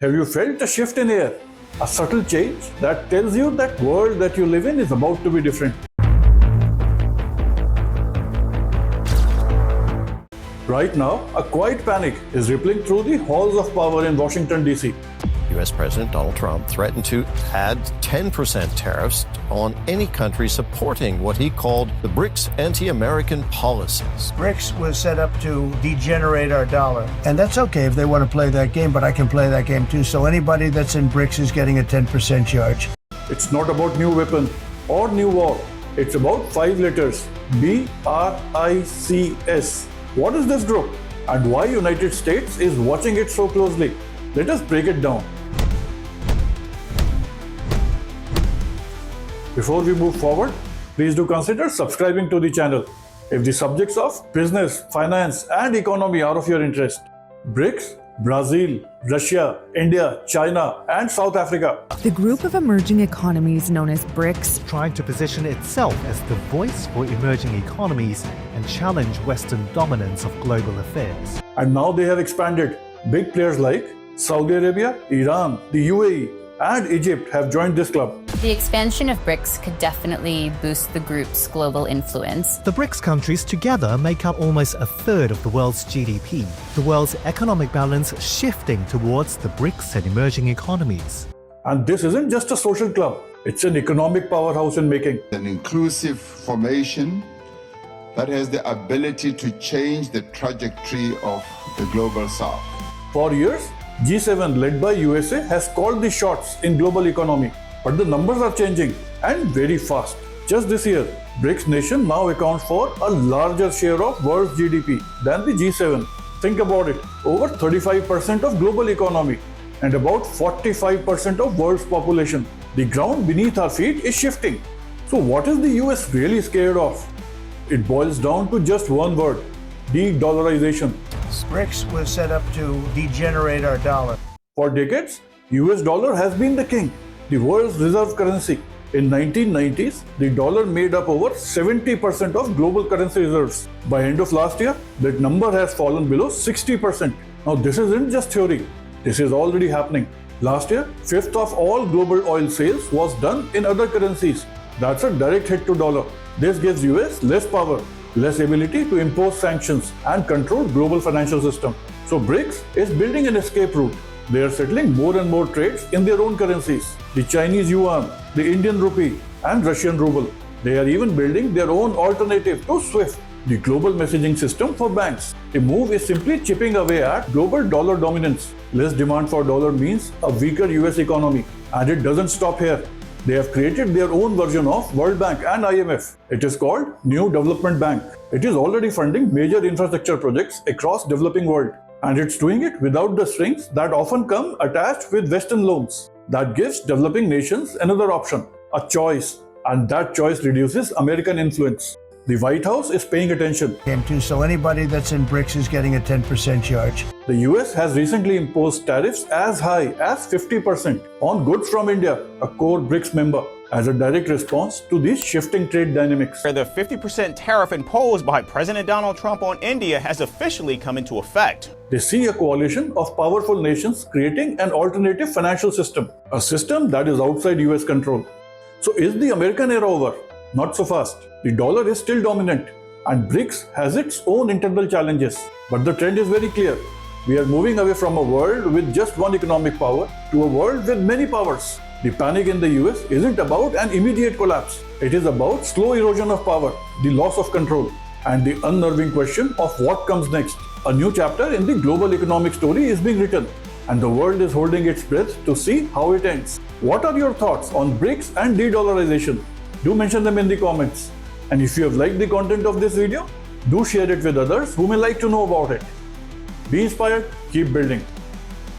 Have you felt a shift in air? A subtle change that tells you that world that you live in is about to be different. Right now, a quiet panic is rippling through the halls of power in Washington, D.C. U.S. President Donald Trump threatened to add 10% tariffs on any country supporting what he called the BRICS anti-American policies. BRICS was set up to degenerate our dollar. And that's okay if they want to play that game, but I can play that game too. So anybody that's in BRICS is getting a 10% charge. It's not about new weapon or new war. It's about 5 letters, BRICS. What is this group and why United States is watching it so closely? Let us break it down. Before we move forward, please do consider subscribing to the channel if the subjects of business, finance and economy are of your interest. BRICS, Brazil, Russia, India, China and South Africa. The group of emerging economies known as BRICS trying to position itself as the voice for emerging economies and challenge Western dominance of global affairs. And now they have expanded. Big players like Saudi Arabia, Iran, the UAE and Egypt have joined this club. The expansion of BRICS could definitely boost the group's global influence. The BRICS countries together make up almost a third of the world's GDP. The world's economic balance shifting towards the BRICS and emerging economies. And this isn't just a social club, it's an economic powerhouse in making. An inclusive formation that has the ability to change the trajectory of the global south. For years, G7 led by USA has called the shots in global economy. But the numbers are changing and very fast. Just this year, BRICS nation now account for a larger share of world's GDP than the G7. Think about it, over 35% of global economy and about 45% of world's population. The ground beneath our feet is shifting. So what is the US really scared of? It boils down to just one word, de-dollarization. BRICS was set up to degenerate our dollar. For decades, US dollar has been the king, the world's reserve currency. In 1990s, the dollar made up over 70% of global currency reserves. By end of last year, that number has fallen below 60%. Now this isn't just theory, this is already happening. Last year, 1/5 of all global oil sales was done in other currencies. That's a direct hit to dollar. This gives US less power, less ability to impose sanctions and control global financial system. So BRICS is building an escape route. They are settling more and more trades in their own currencies. The Chinese yuan, the Indian rupee and Russian ruble. They are even building their own alternative to SWIFT, the global messaging system for banks. The move is simply chipping away at global dollar dominance. Less demand for dollar means a weaker US economy. And it doesn't stop here. They have created their own version of World Bank and IMF. It is called New Development Bank. It is already funding major infrastructure projects across developing world. And it's doing it without the strings that often come attached with Western loans. That gives developing nations another option, a choice. And that choice reduces American influence. The White House is paying attention. So anybody that's in BRICS is getting a 10% charge. The US has recently imposed tariffs as high as 50% on goods from India, a core BRICS member, as a direct response to these shifting trade dynamics. The 50% tariff imposed by President Donald Trump on India has officially come into effect. They see a coalition of powerful nations creating an alternative financial system, a system that is outside US control. So is the American era over? Not so fast. The dollar is still dominant and BRICS has its own internal challenges. But the trend is very clear. We are moving away from a world with just one economic power to a world with many powers. The panic in the US isn't about an immediate collapse. It is about slow erosion of power, the loss of control, and the unnerving question of what comes next. A new chapter in the global economic story is being written, and the world is holding its breath to see how it ends. What are your thoughts on BRICS and de-dollarization? Do mention them in the comments. And if you have liked the content of this video, do share it with others who may like to know about it. Be inspired, keep building.